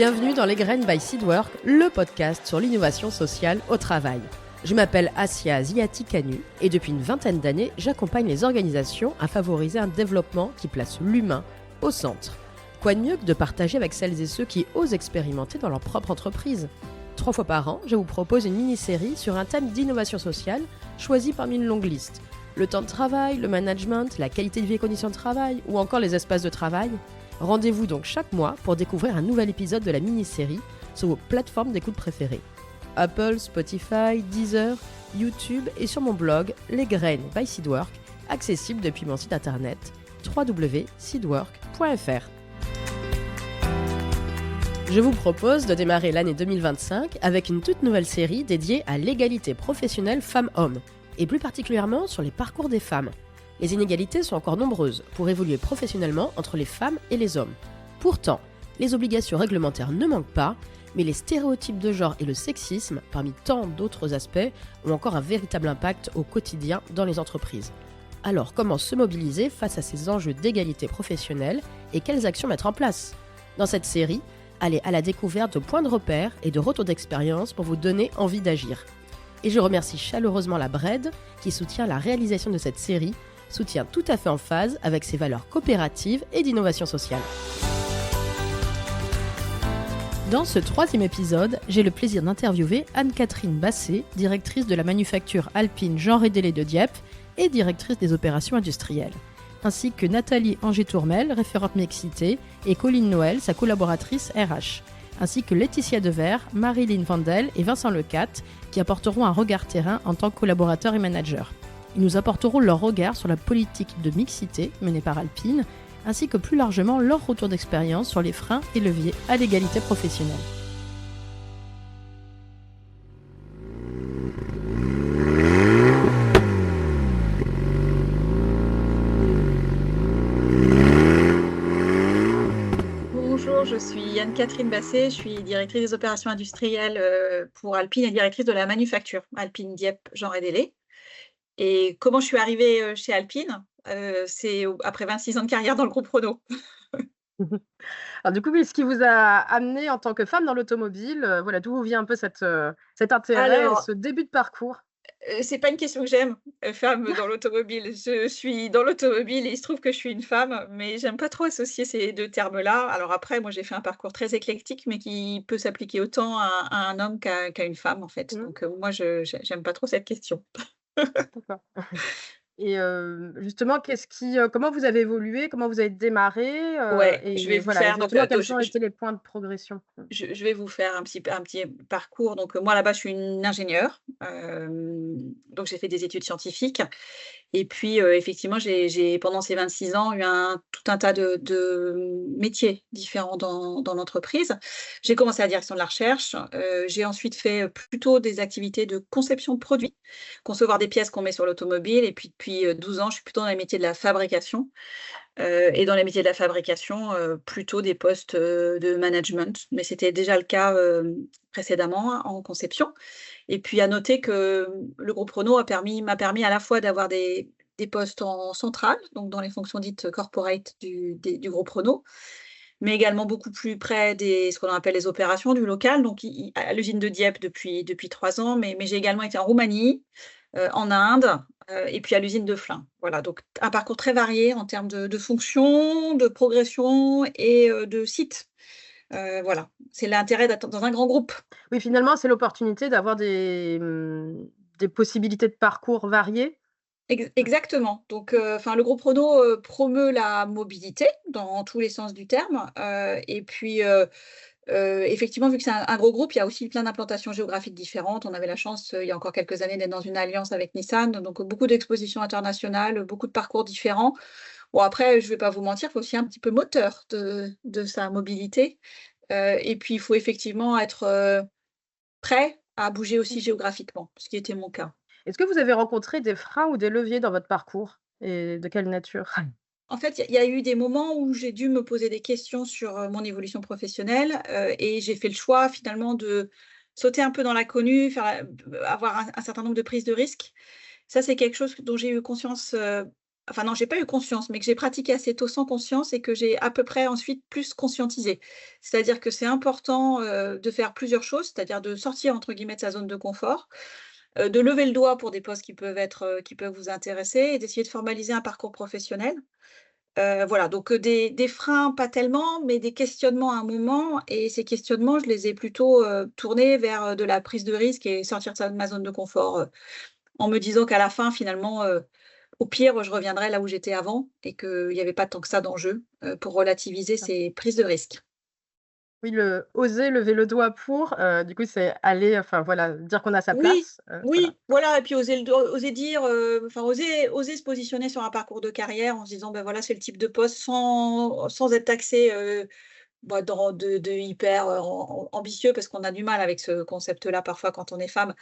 Bienvenue dans Les Graines by Seedwork, le podcast sur l'innovation sociale au travail. Je m'appelle Assia Ziati-Kanu et depuis une vingtaine d'années, j'accompagne les organisations à favoriser un développement qui place l'humain au centre. Quoi de mieux que de partager avec celles et ceux qui osent expérimenter dans leur propre entreprise ? 3 fois par an, je vous propose une mini-série sur un thème d'innovation sociale choisi parmi une longue liste. Le temps de travail, le management, la qualité de vie et conditions de travail ou encore les espaces de travail. Rendez-vous donc chaque mois pour découvrir un nouvel épisode de la mini-série sur vos plateformes d'écoute préférées. Apple, Spotify, Deezer, YouTube et sur mon blog Les Graines by Seedwork, accessible depuis mon site internet www.seedwork.fr. Je vous propose de démarrer l'année 2025 avec une toute nouvelle série dédiée à l'égalité professionnelle femmes-hommes, et plus particulièrement sur les parcours des femmes. Les inégalités sont encore nombreuses pour évoluer professionnellement entre les femmes et les hommes. Pourtant, les obligations réglementaires ne manquent pas, mais les stéréotypes de genre et le sexisme, parmi tant d'autres aspects, ont encore un véritable impact au quotidien dans les entreprises. Alors, comment se mobiliser face à ces enjeux d'égalité professionnelle et quelles actions mettre en place ? Dans cette série, allez à la découverte de points de repère et de retours d'expérience pour vous donner envie d'agir. Et je remercie chaleureusement la BRED qui soutient la réalisation de cette série, soutien tout à fait en phase avec ses valeurs coopératives et d'innovation sociale. Dans ce 3e épisode, j'ai le plaisir d'interviewer Anne-Catherine Basset, directrice de la manufacture alpine Jean Rédélé de Dieppe et directrice des opérations industrielles, ainsi que Nathalie Angers-Tourmel, référente mixité, et Colline Noël, sa collaboratrice RH, ainsi que Laetitia Devers, Marilyn Vandel et Vincent Lecat, qui apporteront un regard terrain en tant que collaborateurs et managers. Ils nous apporteront leur regard sur la politique de mixité menée par Alpine, ainsi que plus largement leur retour d'expérience sur les freins et leviers à l'égalité professionnelle. Bonjour, je suis Anne-Catherine Basset, je suis directrice des opérations industrielles pour Alpine et directrice de la manufacture Alpine Dieppe Jean Rédélé. Et comment je suis arrivée chez Alpine, c'est après 26 ans de carrière dans le groupe Renault. Alors du coup, oui, ce qui vous a amené en tant que femme dans l'automobile, voilà, d'où vient un peu cet intérêt, Alors, ce début de parcours? c'est pas une question que j'aime, femme dans l'automobile. Je suis dans l'automobile et il se trouve que je suis une femme, mais j'aime pas trop associer ces 2 termes-là. Alors après, moi, j'ai fait un parcours très éclectique, mais qui peut s'appliquer autant à un homme qu'à une femme, en fait. Mmh, Donc, moi, j'aime pas trop cette question. d'accord. Et justement, comment vous avez évolué? Comment vous avez démarré? Ouais, je vais Et vous voilà, et faire donc, justement, quels ont été les points de progression? Mmh. je vais vous faire un petit parcours. Donc, moi, là-bas, je suis une ingénieure, donc j'ai fait des études scientifiques et puis, effectivement, j'ai pendant ces 26 ans eu tout un tas de métiers différents dans l'entreprise. J'ai commencé à la direction de la recherche, j'ai ensuite fait, plutôt des activités de conception de produits, concevoir des pièces qu'on met sur l'automobile et puis depuis, 12 ans, je suis plutôt dans les métiers de la fabrication. Et dans les métiers de la fabrication, plutôt des postes, de management, mais c'était déjà le cas, précédemment hein, en conception. Et puis à noter que, le groupe Renault m'a permis à la fois d'avoir des postes en centrale, donc dans les fonctions dites corporate du groupe Renault, mais également beaucoup plus près ce qu'on appelle les opérations, du local, donc à l'usine de Dieppe depuis 3 ans, mais j'ai également été en Roumanie, en Inde, et puis à l'usine de Flins. Voilà, donc un parcours très varié en termes de fonctions, de progression et de sites. Voilà, c'est l'intérêt d'être dans un grand groupe. Oui, finalement, c'est l'opportunité d'avoir des possibilités de parcours variés. Exactement. Donc, enfin, le groupe Renault, promeut la mobilité dans tous les sens du terme, et puis, effectivement, vu que c'est un gros groupe, il y a aussi plein d'implantations géographiques différentes. On avait la chance, il y a encore quelques années, d'être dans une alliance avec Nissan, donc beaucoup d'expositions internationales, beaucoup de parcours différents. Bon après, je ne vais pas vous mentir, il faut aussi un petit peu moteur de sa mobilité, et puis il faut effectivement être, prêt à bouger aussi géographiquement, ce qui était mon cas. Est-ce que vous avez rencontré des freins ou des leviers dans votre parcours et de quelle nature? En fait, il y a eu des moments où j'ai dû me poser des questions sur, mon évolution professionnelle, et j'ai fait le choix finalement de sauter un peu dans l'inconnu, avoir un certain nombre de prises de risques. Ça, c'est quelque chose dont j'ai eu conscience, enfin non, j'ai pas eu conscience, mais que j'ai pratiqué assez tôt sans conscience et que j'ai à peu près ensuite plus conscientisé. C'est-à-dire que c'est important, de faire plusieurs choses, c'est-à-dire de sortir entre guillemets de sa zone de confort, de lever le doigt pour des postes qui peuvent vous intéresser et d'essayer de formaliser un parcours professionnel. Voilà, donc des freins pas tellement, mais des questionnements à un moment et ces questionnements, je les ai plutôt, tournés vers, de la prise de risque et sortir de sa ma zone de confort, en me disant qu'à la fin finalement, au pire, je reviendrai là où j'étais avant et qu'il y avait pas tant que ça d'enjeu, pour relativiser Ça. ces prises de risques. Oui, le oser lever le doigt pour, du coup, c'est aller, enfin, voilà, dire qu'on a sa Oui, place, voilà. oui, voilà et puis oser dire, enfin oser se positionner sur un parcours de carrière en se disant: «Ben voilà, c'est le type de poste» sans être taxé, bah, dans de hyper, ambitieux parce qu'on a du mal avec ce concept-là parfois quand on est femme.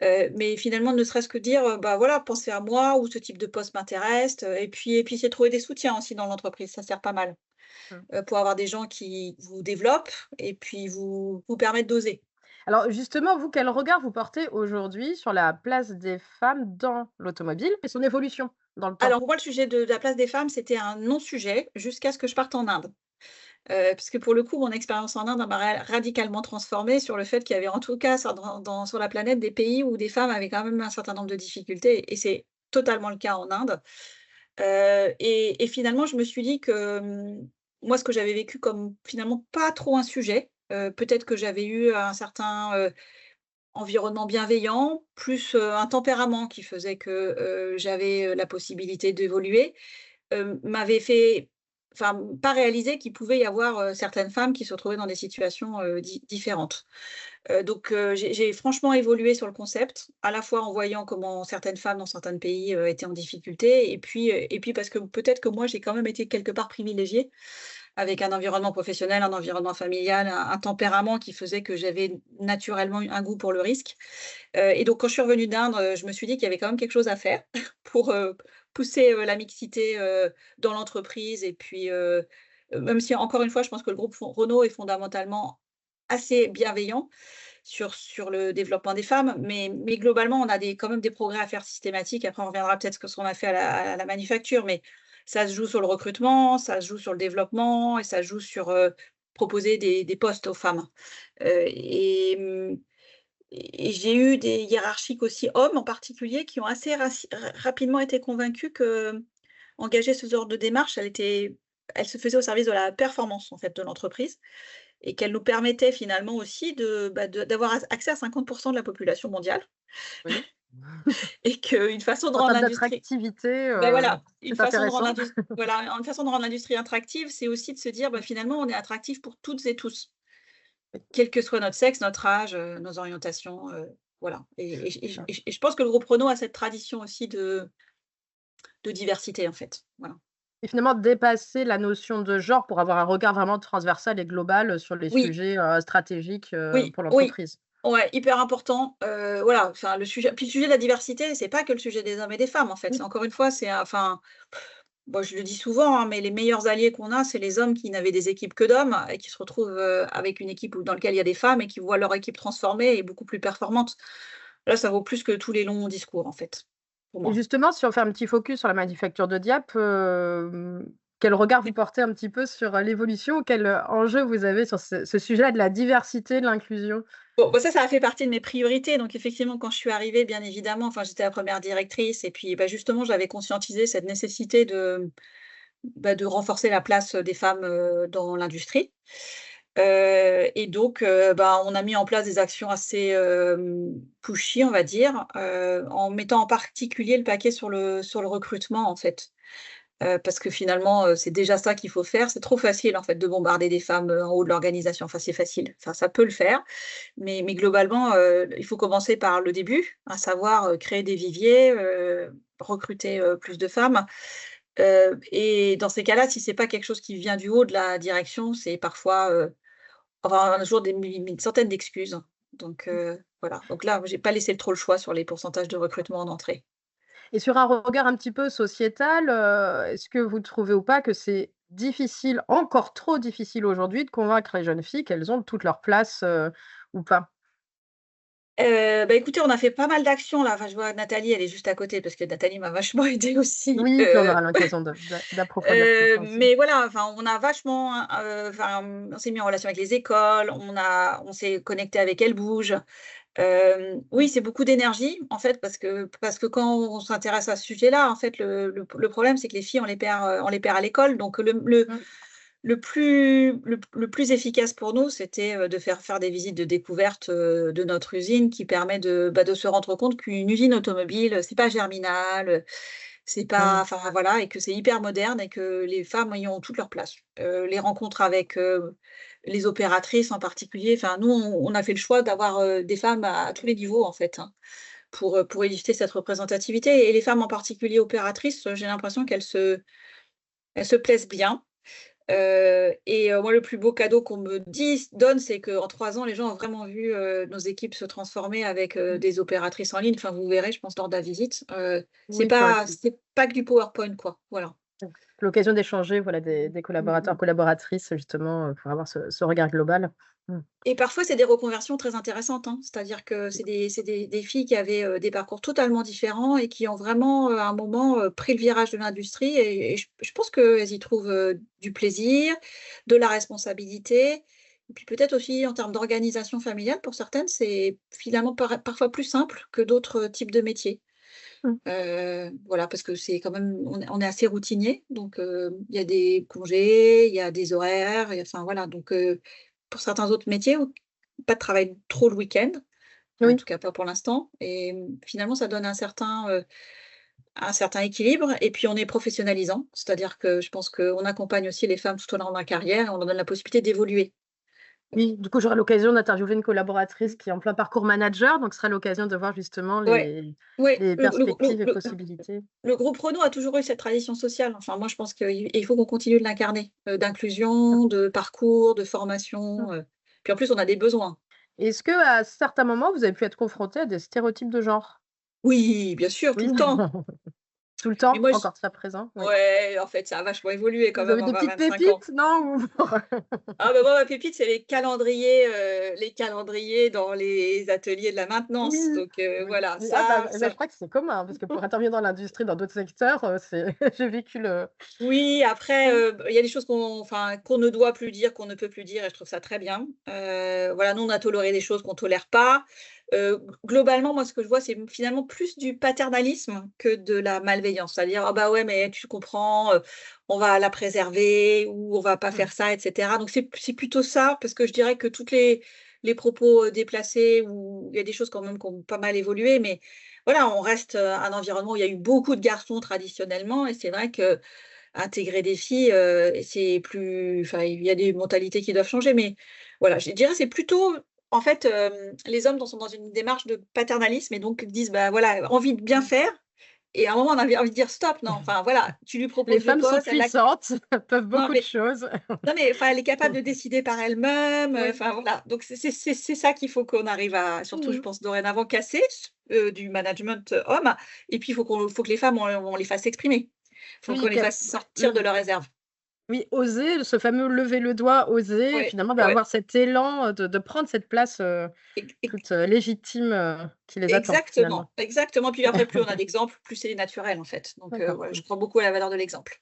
Mais finalement, ne serait-ce que dire, bah, voilà, pensez à moi ou ce type de poste m'intéresse, et puis c'est trouver des soutiens aussi dans l'entreprise, ça sert pas mal, Mmh. pour avoir des gens qui vous développent et puis vous permettent d'oser. Alors justement, vous, quel regard vous portez aujourd'hui sur la place des femmes dans l'automobile et son évolution dans le temps? Alors pour moi, le sujet de la place des femmes, c'était un non-sujet jusqu'à ce que je parte en Inde. Parce que pour le coup, mon expérience en Inde, elle m'a radicalement transformée sur le fait qu'il y avait en tout cas sur la planète des pays où des femmes avaient quand même un certain nombre de difficultés et c'est totalement le cas en Inde. Et finalement, je me suis dit que, moi, ce que j'avais vécu comme finalement pas trop un sujet, peut-être que j'avais eu un certain, environnement bienveillant, plus, un tempérament qui faisait que, j'avais, la possibilité d'évoluer, m'avait fait enfin, pas réaliser qu'il pouvait y avoir, certaines femmes qui se retrouvaient dans des situations, différentes. Donc j'ai franchement évolué sur le concept, à la fois en voyant comment certaines femmes dans certains pays, étaient en difficulté et puis parce que peut-être que moi j'ai quand même été quelque part privilégiée, avec un environnement professionnel, un environnement familial, un tempérament qui faisait que j'avais naturellement eu un goût pour le risque. Et donc quand je suis revenue d'Inde, je me suis dit qu'il y avait quand même quelque chose à faire pour, pousser, la mixité, dans l'entreprise et puis, même si encore une fois, je pense que le groupe Renault est fondamentalement assez bienveillant sur le développement des femmes, mais globalement, on a quand même des progrès à faire systématiques. Après, on reviendra peut-être sur ce qu'on a fait à la manufacture, mais ça se joue sur le recrutement, ça se joue sur le développement et ça se joue sur, proposer des postes aux femmes. Et j'ai eu des hiérarchiques aussi hommes en particulier qui ont assez rapidement été convaincus que engager ce genre de démarche, elle se faisait au service de la performance en fait de l'entreprise et qu'elle nous permettait finalement aussi d'avoir accès à 50 de la population mondiale Oui. et qu'une façon de En rendre termes l'industrie d'attractivité, ben voilà, une c'est façon de rendre intéressant. voilà, une façon de rendre l'industrie attractive, c'est aussi de se dire: «Bah, finalement, on est attractif pour toutes et tous, quel que soit notre sexe, notre âge, nos orientations», voilà et je pense que le groupe Renault a cette tradition aussi de diversité, en fait. Voilà. Et finalement dépasser la notion de genre pour avoir un regard vraiment transversal et global, sur les Oui, sujets, stratégiques, oui, pour oui. l'entreprise. Ouais, hyper important, voilà, enfin le sujet de la diversité, c'est pas que le sujet des hommes et des femmes, en fait. Oui. C'est encore une fois, enfin, bon, je le dis souvent, hein, mais les meilleurs alliés qu'on a, c'est les hommes qui n'avaient des équipes que d'hommes et qui se retrouvent, avec une équipe dans lequel il y a des femmes et qui voient leur équipe transformée et beaucoup plus performante. Là, ça vaut plus que tous les longs discours, en fait, pour Et moi. justement, si on fait un petit focus sur la manufacture de Dieppe, quel regard vous portez un petit peu sur, l'évolution? Quel, enjeu vous avez sur ce sujet de la diversité, de l'inclusion? Bon, bah, ça a fait partie de mes priorités. Donc effectivement, quand je suis arrivée, bien évidemment, enfin, j'étais la première directrice et puis, bah, justement, j'avais conscientisé cette nécessité de renforcer la place, des femmes, dans l'industrie. Et donc, bah, on a mis en place des actions assez, pushy, on va dire, en mettant en particulier le paquet sur le recrutement, en fait. Parce que finalement, c'est déjà ça qu'il faut faire. C'est trop facile, en fait, de bombarder des femmes, en haut de l'organisation. Enfin, c'est facile, enfin, ça peut le faire, mais globalement, il faut commencer par le début, à savoir, créer des viviers, recruter, plus de femmes. Et dans ces cas-là, si c'est pas quelque chose qui vient du haut de la direction, c'est parfois, enfin, un jour une centaine d'excuses. Donc voilà. Donc là, j'ai pas laissé trop le choix sur les pourcentages de recrutement en entrée. Et sur un regard un petit peu sociétal, est-ce que vous trouvez ou pas que c'est difficile, encore trop difficile aujourd'hui de convaincre les jeunes filles qu'elles ont toute leur place, ou pas? Bah, écoutez, on a fait pas mal d'actions là. Enfin, je vois Nathalie, elle est juste à côté parce que Nathalie m'a vachement aidée aussi. Oui, puis on aura l'occasion d'approfondir tout ça aussi. Mais voilà, enfin, on a vachement, enfin, on s'est mis en relation avec les écoles, on s'est connecté avec Elle bouge. Oui, c'est beaucoup d'énergie, en fait, parce que quand on s'intéresse à ce sujet-là, en fait, le problème, c'est que les filles, on les perd à l'école. Donc Mmh. le plus efficace pour nous, c'était, de faire des visites de découverte, de notre usine qui permet de se rendre compte qu'une usine automobile, c'est pas Germinal, c'est pas Mmh. enfin voilà et que c'est hyper moderne et que les femmes y ont toute leur place. Les rencontres avec, les opératrices en particulier, enfin nous on a fait le choix d'avoir, des femmes à tous les niveaux en fait, hein, pour éviter cette représentativité et les femmes en particulier opératrices, j'ai l'impression elles se plaisent bien. Moi, le plus beau cadeau qu'on me donne, c'est qu'en 3 ans, les gens ont vraiment vu, nos équipes se transformer avec, Mmh. des opératrices en ligne. Enfin, vous verrez, je pense, lors de la visite. Oui, puis C'est pas que du PowerPoint, quoi. Voilà. l'occasion d'échanger, voilà, des collaborateurs, collaboratrices justement, pour avoir ce regard global. Mmh. Et parfois, c'est des reconversions très intéressantes, hein. C'est-à-dire que c'est des filles qui avaient, des parcours totalement différents et qui ont vraiment, à un moment, pris le virage de l'industrie et je pense qu'elles y trouvent, du plaisir, de la responsabilité et puis peut-être aussi en termes d'organisation familiale pour certaines, c'est finalement parfois plus simple que d'autres, types de métiers. Mmh. Voilà, parce que c'est quand même on est assez routinier, donc il y a des congés, il y a des horaires, enfin voilà, donc pour certains autres métiers, pas de travail trop le week-end, en Oui. tout cas pas pour l'instant et finalement ça donne un certain équilibre et puis on est professionnalisant. C'est-à-dire que je pense qu'on accompagne aussi les femmes tout au long de leur carrière et on leur donne la possibilité d'évoluer. Oui, du coup, j'aurai l'occasion d'interviewer une collaboratrice qui est en plein parcours manager, donc ce sera l'occasion de voir justement Ouais, ouais, les perspectives et possibilités. le groupe Renault a toujours eu cette tradition sociale. Enfin moi je pense qu'il faut qu'on continue de l'incarner, d'inclusion, de parcours, de Mmh. formation, puis en plus on a des besoins. Est-ce qu'à certains moments, vous avez pu être confrontés à des stéréotypes de genre? Oui, bien sûr, tout Oui? le temps. Tout le Mais temps? moi je Encore très présent? Oui. ouais, en fait ça a vachement évolué quand Vous même avez en des petites 20-25 ans. pépites, non? Ou Ah bah, moi, ma pépite, c'est les calendriers dans les ateliers de la oui, maintenance. Donc oui, voilà, oui. Ah bah, ça je crois que c'est commun, hein, parce que pour intervenir dans l'industrie, dans d'autres secteurs, c'est j'ai vécu le oui, après, mmh, il y a des choses qu'on ne doit plus dire, qu'on ne peut plus dire et je trouve ça très bien. Voilà, nous, on a toléré des choses qu'on tolère pas. Globalement, moi, ce que je vois, c'est finalement plus du paternalisme que de la malveillance. C'est-à-dire: «Ah bah, ouais, mais tu comprends, on va la préserver» ou «On va pas mmh, faire ça» et cetera. Donc c'est plutôt ça, parce que je dirais que toutes les propos, déplacés ou il y a des choses quand même qui ont pas mal évolué, mais voilà, on reste, un environnement où il y a eu beaucoup de garçons traditionnellement et c'est vrai que intégrer des filles, c'est plus enfin, il y a des mentalités qui doivent changer, mais voilà, je dirais c'est plutôt en fait, les hommes sont dans une démarche de paternalisme et donc disent: «Bah, voilà, envie de bien mmh. faire» et à un moment on avait envie de dire: «Stop, non». Enfin voilà, tu lui Les proposes le femmes sont poste, puissantes, peuvent non beaucoup de mais choses. non mais enfin, elle est capable de décider par elle-même, Oui. enfin voilà. Donc c'est ça qu'il faut qu'on arrive à surtout je Mmh. pense dorénavant casser, du management, homme et puis il faut que les femmes on les fasse s'exprimer. Il faut qu'on Oui, les puis fasse sortir de mmh. leur réserve. Oui, oser, ce fameux lever le doigt, oser et Ouais, finalement ouais, d'avoir cet élan, de prendre cette place, ex toute, légitime, qui les attend exactement, finalement. exactement. Puis après, plus on a d'exemples, plus c'est naturel, en fait. Donc, D'accord. voilà, je Mmh. crois beaucoup à la valeur de l'exemple.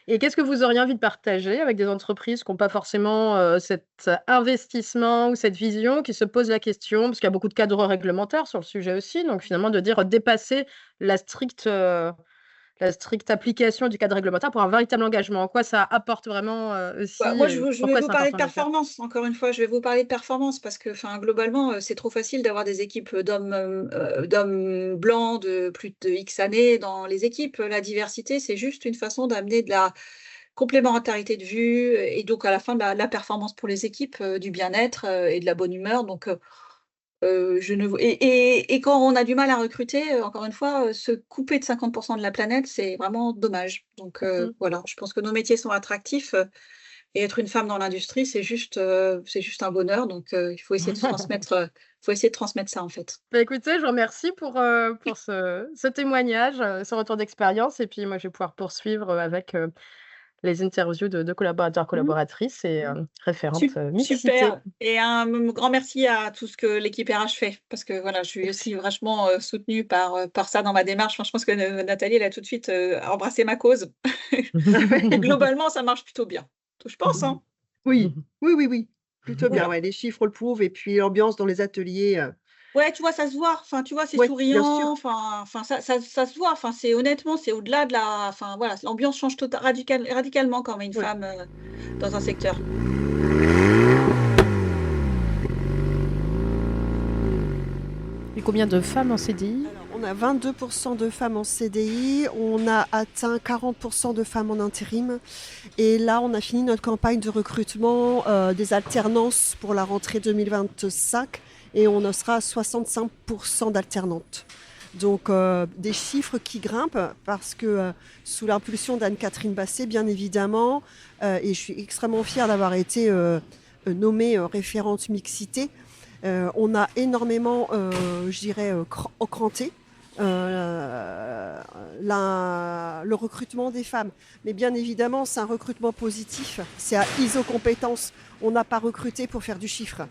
Et qu'est-ce que vous auriez envie de partager avec des entreprises qui ont pas forcément, cet investissement ou cette vision, qui se posent la question, parce qu'il y a beaucoup de cadres réglementaires sur le sujet aussi, donc finalement de dire, dépasser la stricte, la stricte application du cadre réglementaire pour un véritable engagement. En quoi ça apporte vraiment, Bah, aussi moi, et je vais pourquoi vous c'est parler de important de le faire? performance. Encore une fois, je vais vous parler de performance parce que, enfin, globalement, c'est trop facile d'avoir des équipes, d'hommes blancs de plus de X années dans les équipes. La diversité, c'est juste une façon d'amener de la complémentarité de vue et donc à la fin de la performance pour les équipes, du bien-être, et de la bonne humeur donc je ne v et quand on a du mal à recruter, encore une fois, se couper de 50 de la planète, c'est vraiment dommage. Donc Mmh. voilà, je pense que nos métiers sont attractifs, et être une femme dans l'industrie, c'est juste un bonheur donc il faut essayer de transmettre ça, en fait. Bah, écoutez, je vous remercie pour ce témoignage, ce retour d'expérience et puis moi, je vais pouvoir poursuivre, avec, les interviews de collaborateurs, Mmh. collaboratrices et référentes mixité. Super et un grand merci à tout ce que l'équipe RH fait parce que voilà, je suis aussi vachement, soutenue par ça dans ma démarche. Enfin, je pense que Nathalie, elle a tout de suite, embrassé ma cause et globalement, ça marche plutôt bien. Je pense, hein? Oui, oui, oui, oui, plutôt bien, Voilà. ouais, les chiffres le prouvent et puis l'ambiance dans les ateliers, Ouais, tu vois, ça se voit, enfin, tu vois, c'est ouais, bien souriant, sûr. enfin, ça se voit, enfin, c'est honnêtement, c'est au-delà de la enfin, voilà, l'ambiance change radicalement quand on met une Ouais. femme, dans un secteur. Et combien de femmes en CDI? Alors, on a 22 de femmes en CDI, on a atteint 40 de femmes en intérim et là, on a fini notre campagne de recrutement, des alternances pour la rentrée 2025 et on en sera à 65 d'alternantes. Donc des chiffres qui grimpent parce que sous l'impulsion d'Anne-Catherine Basset, bien évidemment, et je suis extrêmement fière d'avoir été nommée référente mixité, on a énormément, je dirais, cranté le recrutement des femmes. Mais bien évidemment, c'est un recrutement positif, c'est à ISO compétences. On n'a pas recruté pour faire du chiffre.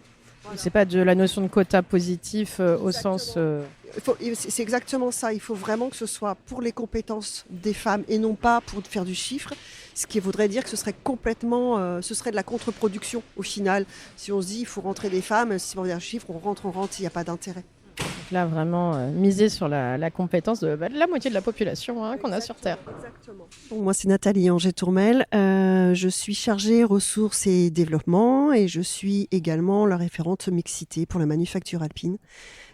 C'est pas de la notion de quota positif au sens. C'est exactement ça. Il faut vraiment que ce soit pour les compétences des femmes et non pas pour faire du chiffre. Ce qui voudrait dire que ce serait complètement, ce serait de la contre-production au final. Si on se dit il faut rentrer des femmes, si on veut dire chiffre, on rentre, il n'y a pas d'intérêt. Donc là, vraiment miser sur la compétence de la moitié de la population qu'on a sur Terre. Exactement. Bon, moi, c'est Nathalie Anger-Tourmel. Je suis chargée ressources et développement et je suis également la référente mixité pour la manufacture alpine.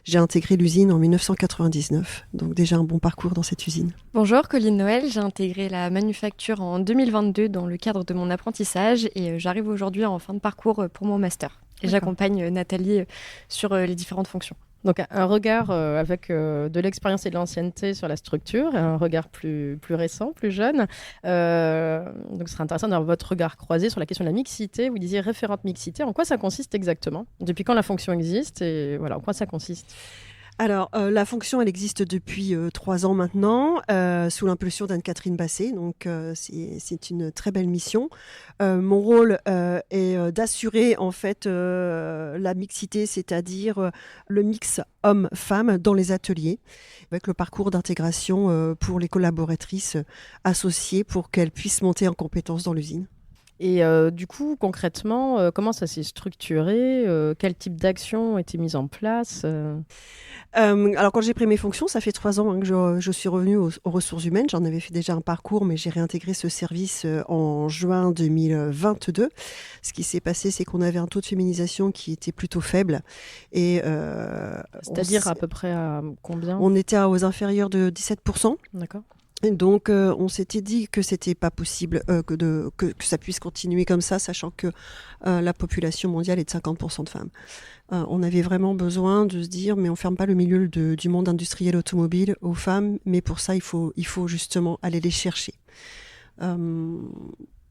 J'ai intégré l'usine en 1999, donc déjà un bon parcours dans cette usine. Bonjour, Colline Noël. J'ai intégré la manufacture en 2022 dans le cadre de mon apprentissage et j'arrive aujourd'hui en fin de parcours pour mon master. Et j'accompagne Nathalie sur les différentes fonctions. Donc un regard avec de l'expérience et de l'ancienneté sur la structure, et un regard plus récent, plus jeune. Donc ce serait intéressant d'avoir votre regard croisé sur la question de la mixité. Vous disiez référente mixité. En quoi ça consiste exactement? Depuis quand la fonction existe et voilà, en quoi ça consiste? Alors, la fonction, elle existe depuis 3 ans maintenant, sous l'impulsion d'Anne-Catherine Basset. Donc, c'est une très belle mission. Mon rôle est d'assurer en fait la mixité, c'est-à-dire le mix homme-femme dans les ateliers, avec le parcours d'intégration pour les collaboratrices associées pour qu'elles puissent monter en compétences dans l'usine. Et du coup, concrètement, comment ça s'est structuré? Quel type d'actions ont été mises en place? Alors, quand j'ai pris mes fonctions, ça fait 3 ans que je suis revenue aux ressources humaines. J'en avais fait déjà un parcours, mais j'ai réintégré ce service en juin 2022. Ce qui s'est passé, c'est qu'on avait un taux de féminisation qui était plutôt faible. Et, c'est-à-dire à peu près à combien? On était aux inférieurs de 17%. D'accord. Et donc, on s'était dit que c'était pas possible que ça puisse continuer comme ça, sachant que la population mondiale est de 50% de femmes. On avait vraiment besoin de se dire, mais on ferme pas le milieu du monde industriel automobile aux femmes, mais pour ça, il faut justement aller les chercher.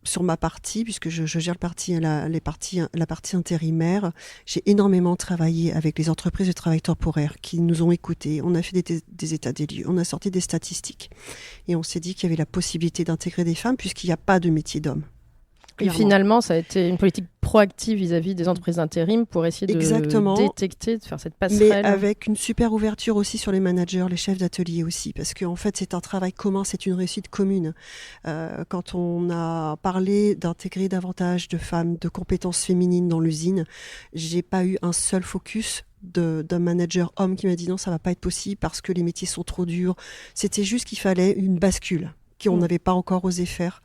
Sur ma partie, puisque je gère la partie intérimaire, j'ai énormément travaillé avec les entreprises de travail temporaire qui nous ont écoutés. On a fait des états des lieux, on a sorti des statistiques et on s'est dit qu'il y avait la possibilité d'intégrer des femmes puisqu'il n'y a pas de métier d'homme. Et finalement, ça a été une politique proactive vis-à-vis des entreprises d'intérim pour essayer de détecter, de faire cette passerelle. Mais avec une super ouverture aussi sur les managers, les chefs d'atelier aussi, parce qu'en fait, c'est un travail commun, c'est une réussite commune. Quand on a parlé d'intégrer davantage de femmes, de compétences féminines dans l'usine, j'ai pas eu un seul focus d'un manager homme qui m'a dit non, ça va pas être possible parce que les métiers sont trop durs. C'était juste qu'il fallait une bascule qu'on n'avait pas encore osé faire.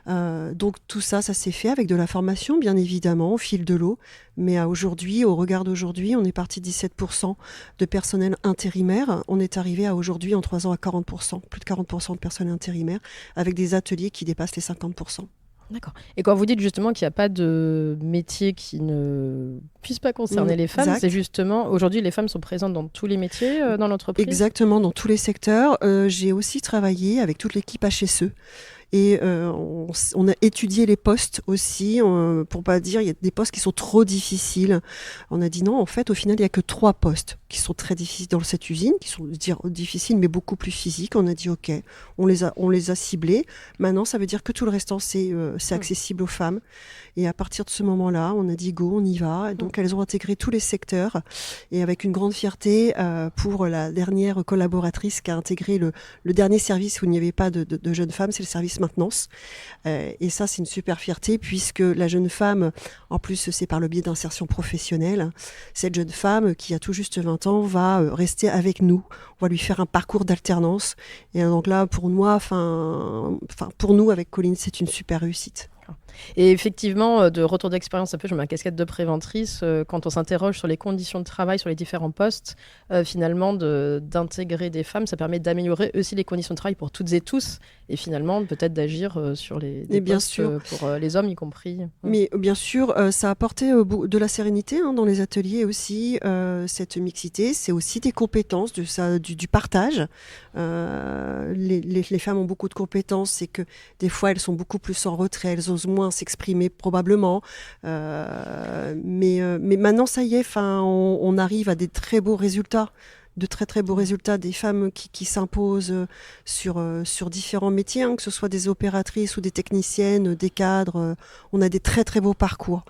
Donc tout ça s'est fait avec de la formation, bien évidemment, au fil de l'eau. Mais aujourd'hui, au regard d'aujourd'hui, on est parti de 17% de personnel intérimaire. On est arrivé à aujourd'hui, en 3 ans, à 40%, plus de 40% de personnel intérimaire, avec des ateliers qui dépassent les 50%. D'accord. Et quand vous dites justement qu'il n'y a pas de métier qui ne puisse pas concerner les femmes, c'est justement, aujourd'hui, les femmes sont présentes dans tous les métiers dans l'entreprise? Exactement, dans tous les secteurs. J'ai aussi travaillé avec toute l'équipe HSE. Et on a étudié les postes aussi, pour pas dire, il y a des postes qui sont trop difficiles. On a dit non, en fait, au final, il y a que 3 postes qui sont très difficiles dans cette usine, qui sont difficiles, mais beaucoup plus physiques. On a dit ok, on les a ciblés. Maintenant, ça veut dire que tout le restant, c'est accessible aux femmes. Et à partir de ce moment-là, on a dit go, on y va. Et donc, elles ont intégré tous les secteurs. Et avec une grande fierté pour la dernière collaboratrice qui a intégré le dernier service où il n'y avait pas de jeunes femmes, c'est le service maintenance. Et ça, c'est une super fierté puisque la jeune femme, en plus, c'est par le biais d'insertion professionnelle. Cette jeune femme qui a tout juste 20 ans va rester avec nous. On va lui faire un parcours d'alternance. Et donc là, pour moi, pour nous, avec Colline, c'est une super réussite. Et effectivement, de retour d'expérience, un peu, je mets ma casquette de préventrice, quand on s'interroge sur les conditions de travail, sur les différents postes, finalement, d'intégrer des femmes, ça permet d'améliorer aussi les conditions de travail pour toutes et tous, et finalement, peut-être d'agir sur des postes pour les hommes y compris. Mais bien sûr, ça a apporté de la sérénité dans les ateliers aussi, cette mixité, c'est aussi des compétences, du partage. Les femmes ont beaucoup de compétences, c'est que des fois, elles sont beaucoup plus en retrait, elles osent moins s'exprimer probablement, mais maintenant ça y est, on arrive à des très beaux résultats, de très très beaux résultats, des femmes qui s'imposent sur différents métiers, que ce soit des opératrices ou des techniciennes, des cadres, on a des très très beaux parcours.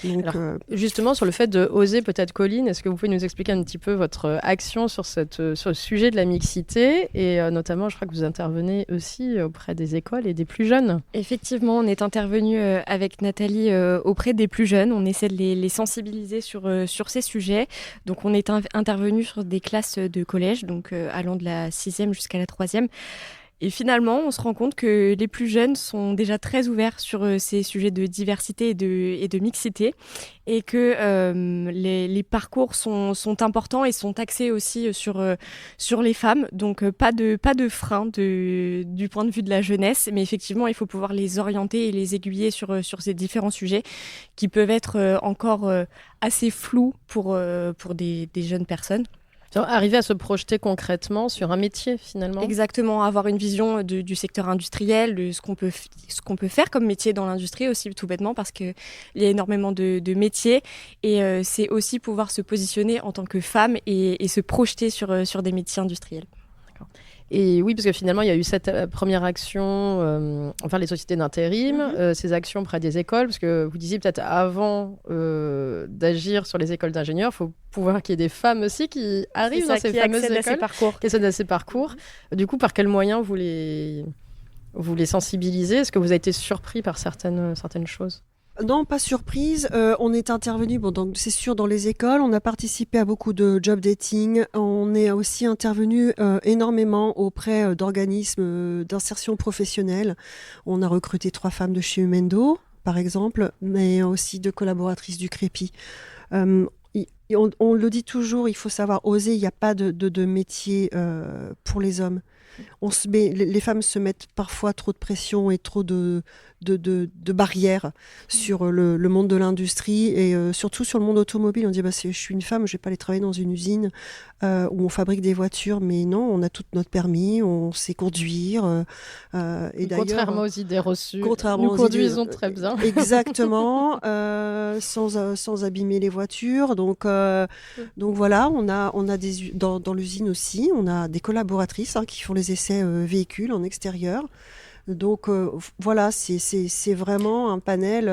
Donc, alors, justement sur le fait de oser, peut-être Colline, est-ce que vous pouvez nous expliquer un petit peu votre action sur le sujet de la mixité, et notamment je crois que vous intervenez aussi auprès des écoles et des plus jeunes. Effectivement, on est intervenu avec Nathalie auprès des plus jeunes, on essaie de les sensibiliser sur ces sujets, donc on est intervenu sur des classes de collège, donc allant de la 6e jusqu'à la 3e. Et finalement, on se rend compte que les plus jeunes sont déjà très ouverts sur ces sujets de diversité et de mixité, et que les parcours sont importants et sont axés aussi sur les femmes. Donc pas de frein du point de vue de la jeunesse, mais effectivement, il faut pouvoir les orienter et les aiguiller sur ces différents sujets qui peuvent être encore assez flous pour des jeunes personnes. Arriver à se projeter concrètement sur un métier, finalement. Exactement, avoir une vision du secteur industriel, de ce qu'on peut faire comme métier dans l'industrie aussi, tout bêtement, parce qu'il y a énormément de métiers, et c'est aussi pouvoir se positionner en tant que femme et se projeter sur des métiers industriels. D'accord. Et oui, parce que finalement, il y a eu cette première action envers les sociétés d'intérim, ces actions auprès des écoles, parce que vous disiez peut-être avant d'agir sur les écoles d'ingénieurs, il faut pouvoir qu'il y ait des femmes aussi qui arrivent dans ces fameuses écoles, qui accèdent à ces parcours. Du coup, par quels moyens vous les sensibilisez ? Est-ce que vous avez été surpris par certaines choses ? Non, pas surprise. On est intervenu, donc c'est sûr, dans les écoles. On a participé à beaucoup de job dating. On est aussi intervenu énormément auprès d'organismes d'insertion professionnelle. On a recruté 3 femmes de chez Umendo, par exemple, mais aussi 2 collaboratrices du Crépi. On le dit toujours, il faut savoir oser. Il n'y a pas de métier pour les hommes. Les femmes se mettent parfois trop de pression et trop de barrières sur le monde de l'industrie, et surtout sur le monde automobile. On dit je suis une femme, je vais pas aller travailler dans une usine où on fabrique des voitures, mais non, on a tout notre permis, on sait conduire. Et contrairement aux idées reçues, nous conduisons très bien. Exactement, sans abîmer les voitures. Donc voilà, on a dans l'usine aussi, on a des collaboratrices qui font les essais véhicules en extérieur. Donc voilà, c'est vraiment un panel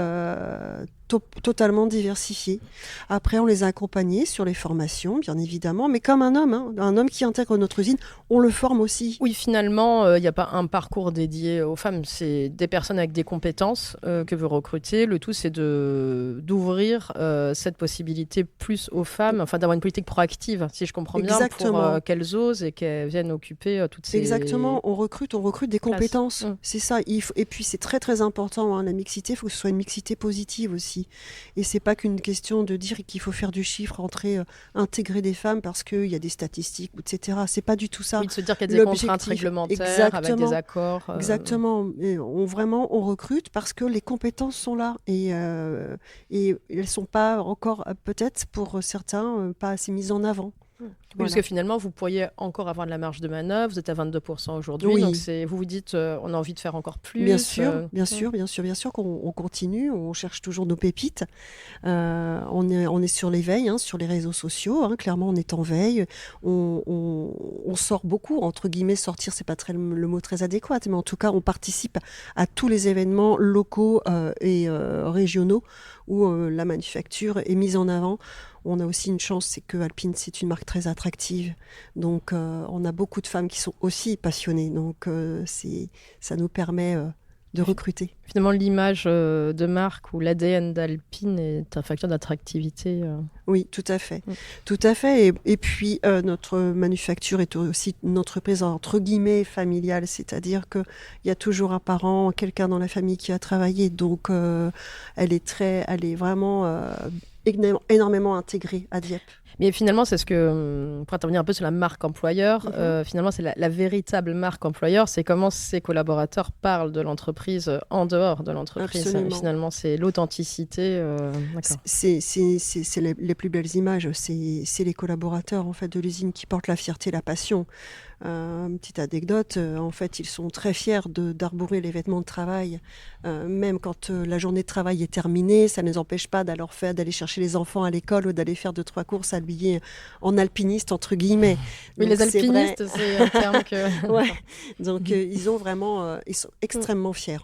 totalement diversifié. Après, on les a accompagnés sur les formations, bien évidemment, mais comme un homme qui intègre notre usine, on le forme aussi. Oui, finalement, il n'y a pas un parcours dédié aux femmes, c'est des personnes avec des compétences que vous recrutez. Le tout, c'est d'ouvrir cette possibilité plus aux femmes, enfin d'avoir une politique proactive, si je comprends bien, pour qu'elles osent et qu'elles viennent occuper toutes ces... Exactement, on recrute des compétences, c'est ça. Et puis c'est très très important, la mixité, il faut que ce soit une mixité positive aussi. Et c'est pas qu'une question de dire qu'il faut faire du chiffre, intégrer des femmes parce qu'il y a des statistiques, etc. C'est pas du tout ça. Oui, de se dire qu'il y a des contraintes réglementaires avec des accords. Exactement. Et on recrute parce que les compétences sont là, et elles sont pas encore, peut-être pour certains, pas assez mises en avant. Oui, Voilà. parce que finalement, vous pourriez encore avoir de la marge de manœuvre. Vous êtes à 22% aujourd'hui. Oui. Donc, vous vous dites, on a envie de faire encore plus. Bien sûr, bien sûr qu'on continue. On cherche toujours nos pépites. On est sur l'éveil, sur les réseaux sociaux. Clairement, on est en veille. On sort beaucoup, entre guillemets, sortir, c'est pas le mot très adéquat, mais en tout cas, on participe à tous les événements locaux et régionaux où la manufacture est mise en avant. On a aussi une chance, c'est que Alpine, c'est une marque très attractive. Donc, on a beaucoup de femmes qui sont aussi passionnées. Donc, ça nous permet de recruter. Finalement, l'image de marque ou l'ADN d'Alpine est un facteur d'attractivité. Oui, tout à fait. Tout à fait. Et puis, notre manufacture est aussi une entreprise entre guillemets familiale, c'est-à-dire qu'il y a toujours un parent, quelqu'un dans la famille qui a travaillé. Donc, elle est vraiment énormément intégrée à Dieppe. Mais finalement, c'est ce que, pour intervenir un peu sur la marque employeur, finalement, c'est la véritable marque employeur, c'est comment ses collaborateurs parlent de l'entreprise en dehors de l'entreprise. Absolument. Finalement, c'est l'authenticité. D'accord. C'est les plus belles images, c'est les collaborateurs en fait, de l'usine qui portent la fierté, la passion. Petite anecdote, en fait, ils sont très fiers d'arborer les vêtements de travail. Même quand la journée de travail est terminée, ça ne les empêche pas d'aller chercher les enfants à l'école ou d'aller faire 2-3 courses habillés en alpiniste, entre guillemets. Oui, Donc, les alpinistes, c'est un terme que... Ouais. Donc, ils sont extrêmement fiers.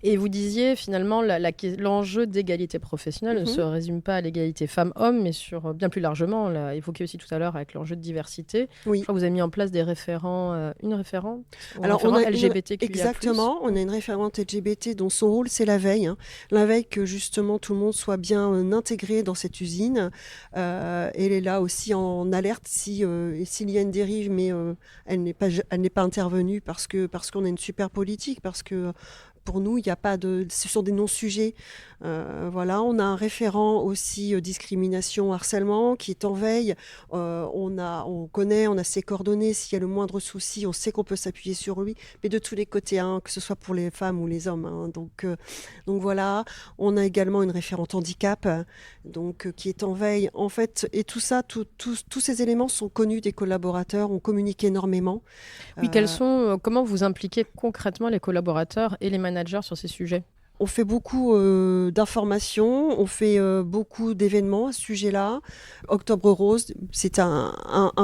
Et vous disiez finalement l'enjeu d'égalité professionnelle ne se résume pas à l'égalité femmes-hommes, mais sur bien plus largement, on l'a évoqué aussi tout à l'heure avec l'enjeu de diversité. Oui. Je crois que vous avez mis en place des référents, une référente Alors, on a LGBTQIA+. Exactement, on a une référente LGBT dont son rôle c'est la veille. La veille que justement tout le monde soit bien intégré dans cette usine. Elle est là aussi en alerte s'il y a une dérive, mais elle n'est pas intervenue parce qu'on a une super politique, parce que pour nous, il n'y a pas ce sont des non-sujets. Voilà, on a un référent aussi discrimination, harcèlement qui est en veille. On a ses coordonnées. S'il y a le moindre souci, on sait qu'on peut s'appuyer sur lui. Mais de tous les côtés, que ce soit pour les femmes ou les hommes. Donc voilà, on a également une référente handicap, qui est en veille. En fait, et tout ça, tous ces éléments sont connus des collaborateurs. On communique énormément. Oui, comment vous impliquez concrètement les collaborateurs et les managers sur ces sujets? On fait beaucoup d'informations, on fait beaucoup d'événements à ce sujet-là. Octobre Rose, c'est un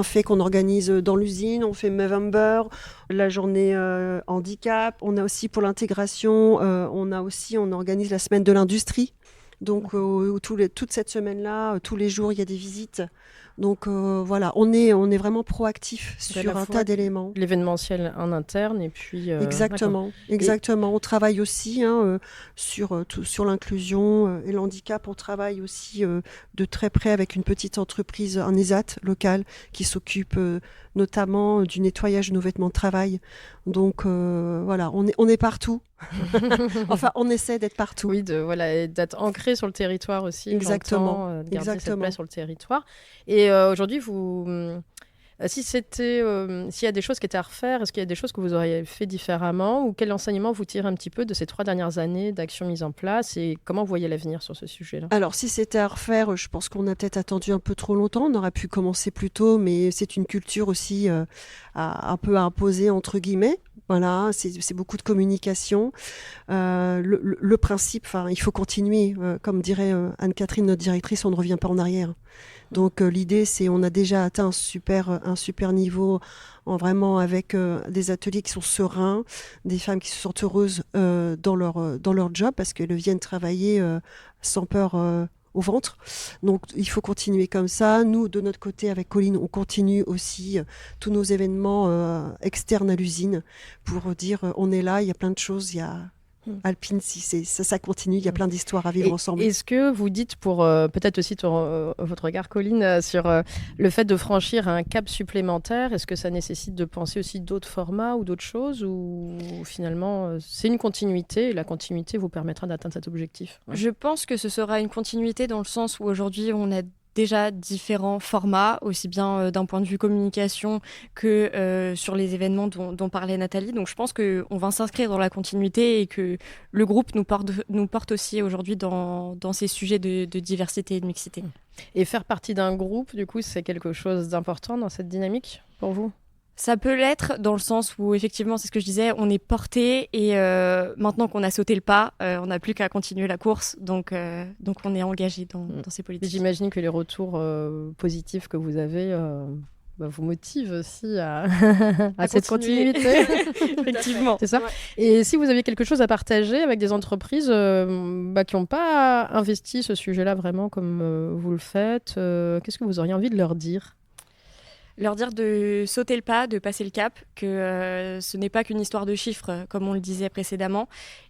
fait qu'on organise dans l'usine. On fait Movember, la journée handicap. On a aussi pour l'intégration, on organise la semaine de l'industrie. Donc toute cette semaine-là, tous les jours, il y a des visites. Donc voilà, on est vraiment proactif sur un tas d'éléments. L'événementiel en interne et puis... Exactement. On travaille aussi sur l'inclusion et l'handicap. On travaille aussi de très près avec une petite entreprise, un ESAT local, qui s'occupe notamment du nettoyage de nos vêtements de travail. Donc voilà, on est partout. Enfin, on essaie d'être partout. Oui, d'être ancré sur le territoire aussi. Exactement. De garder cette place sur le territoire. Et aujourd'hui, s'il y a des choses qui étaient à refaire, est-ce qu'il y a des choses que vous auriez fait différemment ou quel enseignement vous tirez un petit peu de ces 3 dernières années d'actions mises en place et comment vous voyez l'avenir sur ce sujet-là? Alors, si c'était à refaire, je pense qu'on a peut-être attendu un peu trop longtemps. On aurait pu commencer plus tôt, mais c'est une culture aussi un peu à imposer, entre guillemets. Voilà, c'est beaucoup de communication. Le principe, il faut continuer. Comme dirait Anne-Catherine, notre directrice, on ne revient pas en arrière. Donc l'idée, c'est on a déjà atteint un super niveau vraiment avec des ateliers qui sont sereins, des femmes qui se sentent heureuses dans leur job parce qu'elles viennent travailler sans peur au ventre. Donc il faut continuer comme ça. Nous, de notre côté, avec Colline, on continue aussi tous nos événements externes à l'usine pour dire on est là, il y a plein de choses, il y a Alpine, si ça continue, il y a plein d'histoires à vivre ensemble. Est-ce que vous dites, pour peut-être aussi votre regard, Colline, sur le fait de franchir un cap supplémentaire, est-ce que ça nécessite de penser aussi d'autres formats ou d'autres choses, ou finalement c'est une continuité et la continuité vous permettra d'atteindre cet objectif? Je pense que ce sera une continuité dans le sens où aujourd'hui on a déjà différents formats, aussi bien d'un point de vue communication que sur les événements dont parlait Nathalie. Donc je pense qu'on va s'inscrire dans la continuité et que le groupe nous porte aussi aujourd'hui dans ces sujets de diversité et de mixité. Et faire partie d'un groupe, du coup, c'est quelque chose d'important dans cette dynamique pour vous ? Ça peut l'être dans le sens où, effectivement, c'est ce que je disais, on est porté et maintenant qu'on a sauté le pas, on n'a plus qu'à continuer la course. Donc on est engagé dans ces politiques. J'imagine que les retours positifs que vous avez vous motivent aussi à cette continuité. Effectivement. C'est ça. Ouais. Et si vous aviez quelque chose à partager avec des entreprises qui n'ont pas investi ce sujet-là vraiment comme vous le faites, qu'est-ce que vous auriez envie de leur dire ? Leur dire de sauter le pas, de passer le cap, que ce n'est pas qu'une histoire de chiffres, comme on le disait précédemment,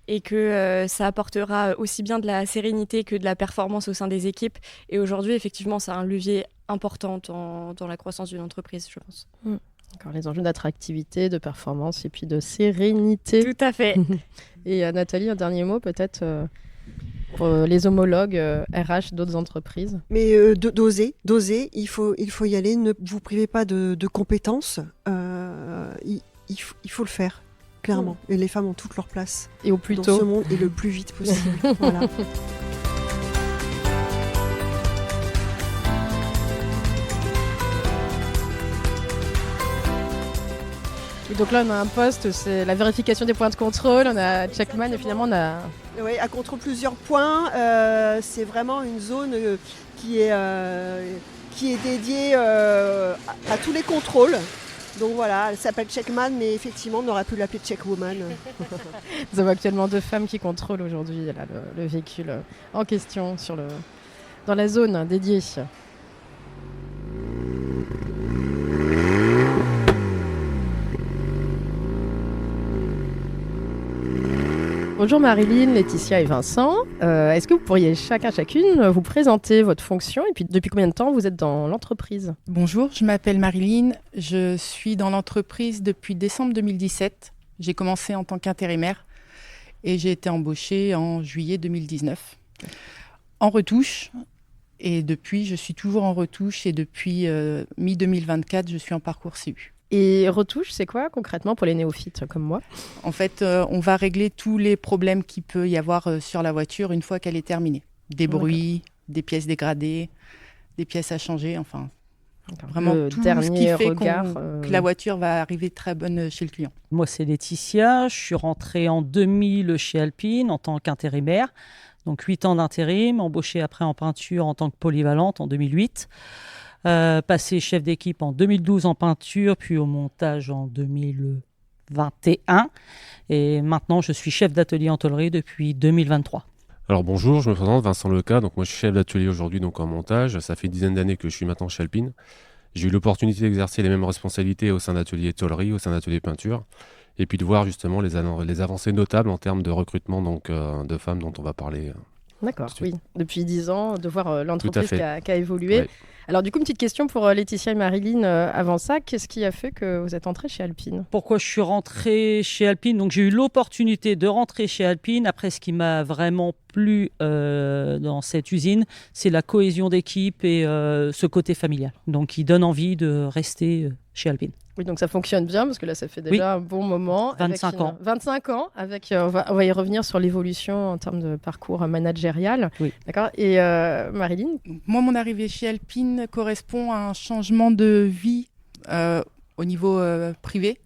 et que ça apportera aussi bien de la sérénité que de la performance au sein des équipes. Et aujourd'hui, effectivement, c'est un levier important dans la croissance d'une entreprise, je pense. Encore les enjeux d'attractivité, de performance et puis de sérénité. Tout à fait. Et Nathalie, un dernier mot peut-être pour les homologues RH d'autres entreprises. Mais d'oser, il faut y aller, ne vous privez pas de compétences, il faut le faire, clairement. Et les femmes ont toute leur place et au plus dans tôt. Ce monde et le plus vite possible. Voilà. Et donc là, on a un poste, c'est la vérification des points de contrôle. On a Checkman et finalement, on a... Oui, à contrôle plusieurs points. C'est vraiment une zone qui est dédiée à tous les contrôles. Donc voilà, elle s'appelle Checkman, mais effectivement, on aurait pu l'appeler Checkwoman. Nous avons actuellement 2 femmes qui contrôlent aujourd'hui là, le véhicule en question dans la zone dédiée. Bonjour Marilyn, Laetitia et Vincent. Est-ce que vous pourriez chacune vous présenter votre fonction et puis depuis combien de temps vous êtes dans l'entreprise ? Bonjour, je m'appelle Marilyn. Je suis dans l'entreprise depuis décembre 2017. J'ai commencé en tant qu'intérimaire et j'ai été embauchée en juillet 2019 en retouche. Et depuis, je suis toujours en retouche et depuis mi-2024, je suis en parcours CU. Et retouche, c'est quoi concrètement pour les néophytes comme moi ? En fait, on va régler tous les problèmes qu'il peut y avoir sur la voiture une fois qu'elle est terminée. Des bruits, des pièces dégradées, des pièces à changer, enfin vraiment tout ce qui fait que la voiture va arriver très bonne chez le client. Moi, c'est Laetitia. Je suis rentrée en 2000 chez Alpine en tant qu'intérimaire. Donc 8 ans d'intérim, embauchée après en peinture en tant que polyvalente en 2008. Passé chef d'équipe en 2012 en peinture, puis au montage en 2021. Et maintenant, je suis chef d'atelier en tôlerie depuis 2023. Alors bonjour, je me présente Vincent Leca. Donc moi, je suis chef d'atelier aujourd'hui donc en montage. Ça fait une dizaine d'années que je suis maintenant chez Alpine. J'ai eu l'opportunité d'exercer les mêmes responsabilités au sein d'atelier tôlerie, au sein d'atelier peinture. Et puis de voir justement les avancées notables en termes de recrutement donc, de femmes dont on va parler. D'accord, oui. Depuis 10 ans, de voir l'entreprise qui a évolué. Ouais. Alors du coup, une petite question pour Laetitia et Marilyn avant ça. Qu'est-ce qui a fait que vous êtes entrée chez Alpine ? Pourquoi je suis rentrée chez Alpine ? Donc j'ai eu l'opportunité de rentrer chez Alpine. Après, ce qui m'a vraiment plu dans cette usine, c'est la cohésion d'équipe et ce côté familial. Donc il donne envie de rester chez Alpine. Oui, donc ça fonctionne bien parce que là, ça fait déjà un bon moment. 25 ans. 25 ans, avec, on va y revenir sur l'évolution en termes de parcours managérial. Oui. D'accord. Et Marilyn ? Moi, mon arrivée chez Alpine correspond à un changement de vie au niveau privé.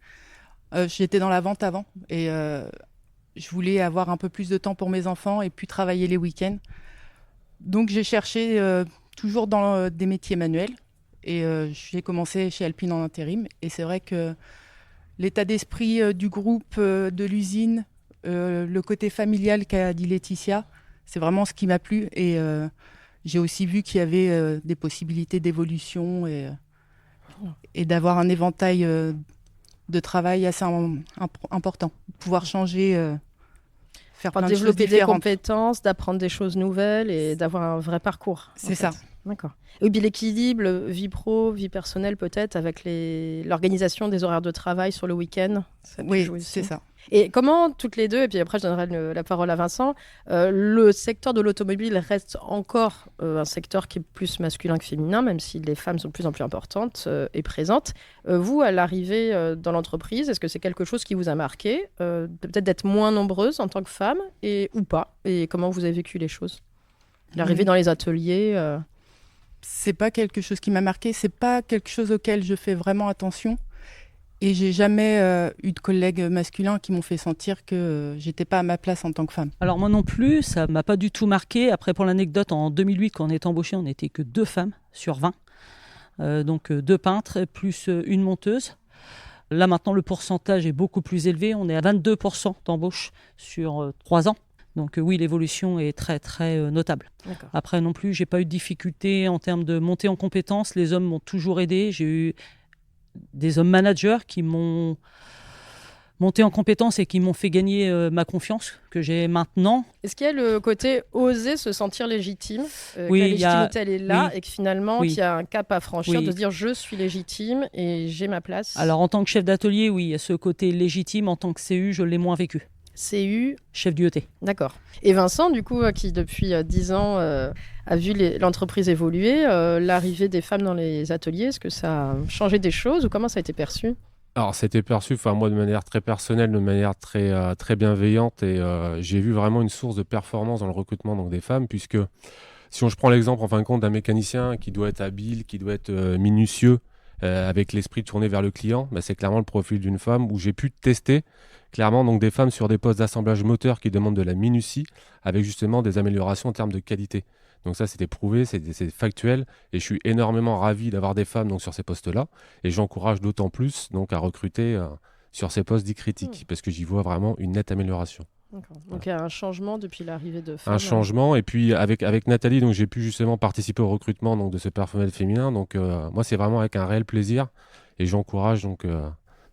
J'étais dans la vente avant et je voulais avoir un peu plus de temps pour mes enfants et puis travailler les week-ends. Donc, j'ai cherché toujours dans des métiers manuels. Et j'ai commencé chez Alpine en intérim. Et c'est vrai que l'état d'esprit du groupe, de l'usine, le côté familial qu'a dit Laetitia, c'est vraiment ce qui m'a plu. Et j'ai aussi vu qu'il y avait des possibilités d'évolution et d'avoir un éventail de travail assez important. Pouvoir changer, faire plein de choses développer des différentes. compétences, d'apprendre des choses nouvelles et d'avoir un vrai parcours. C'est ça. D'accord. Et puis l'équilibre, vie pro, vie personnelle peut-être, avec l'organisation des horaires de travail sur le week-end. Oui, c'est ça. Et comment, toutes les deux, et puis après je donnerai la parole à Vincent, le secteur de l'automobile reste encore un secteur qui est plus masculin que féminin, même si les femmes sont de plus en plus importantes et présentes. Vous, à l'arrivée dans l'entreprise, est-ce que c'est quelque chose qui vous a marqué, peut-être d'être moins nombreuses en tant que femme, ou pas? Et comment vous avez vécu les choses? L'arrivée dans les ateliers C'est pas quelque chose qui m'a marqué, c'est pas quelque chose auquel je fais vraiment attention. Et j'ai jamais eu de collègues masculins qui m'ont fait sentir que j'étais pas à ma place en tant que femme. Alors moi non plus, ça m'a pas du tout marqué. Après, pour l'anecdote, en 2008, quand on est embauché, on n'était que 2 femmes sur 20. Donc 2 peintres plus une monteuse. Là maintenant, le pourcentage est beaucoup plus élevé. On est à 22% d'embauche sur 3 ans. Donc oui, l'évolution est très très notable. D'accord. Après non plus, j'ai pas eu de difficulté en termes de montée en compétences. Les hommes m'ont toujours aidé. J'ai eu des hommes managers qui m'ont monté en compétences et qui m'ont fait gagner ma confiance que j'ai maintenant. Est-ce qu'il y a le côté oser se sentir légitime, Oui, que la il y a- légitimité elle est là, oui. et que finalement Oui. qu'il y a un cap à franchir, Oui. de se dire je suis légitime et j'ai ma place? Alors en tant que chef d'atelier, oui, il y a ce côté légitime. En tant que CU, je l'ai moins vécu. CU, Chef du ET. d'accord. Et Vincent, du coup, qui depuis 10 ans a vu l'entreprise évoluer, l'arrivée des femmes dans les ateliers, est-ce que ça a changé des choses ou comment ça a été perçu? Alors, c'était perçu, moi, de manière très personnelle, de manière très, très bienveillante. Et j'ai vu vraiment une source de performance dans le recrutement donc, des femmes, puisque si je prends l'exemple, en fin de compte, d'un mécanicien qui doit être habile, qui doit être minutieux, avec l'esprit tourné vers le client, c'est clairement le profil d'une femme où j'ai pu tester clairement donc, des femmes sur des postes d'assemblage moteur qui demandent de la minutie, avec justement des améliorations en termes de qualité. Donc ça, c'était prouvé, c'est factuel, et je suis énormément ravi d'avoir des femmes donc, sur ces postes-là, et j'encourage d'autant plus donc, à recruter sur ces postes dits critiques, parce que j'y vois vraiment une nette amélioration. D'accord. Donc il y a un changement depuis l'arrivée de femmes. Un changement, et puis avec Nathalie, donc, j'ai pu justement participer au recrutement donc, de ce personnel féminin, donc moi, c'est vraiment avec un réel plaisir, et j'encourage donc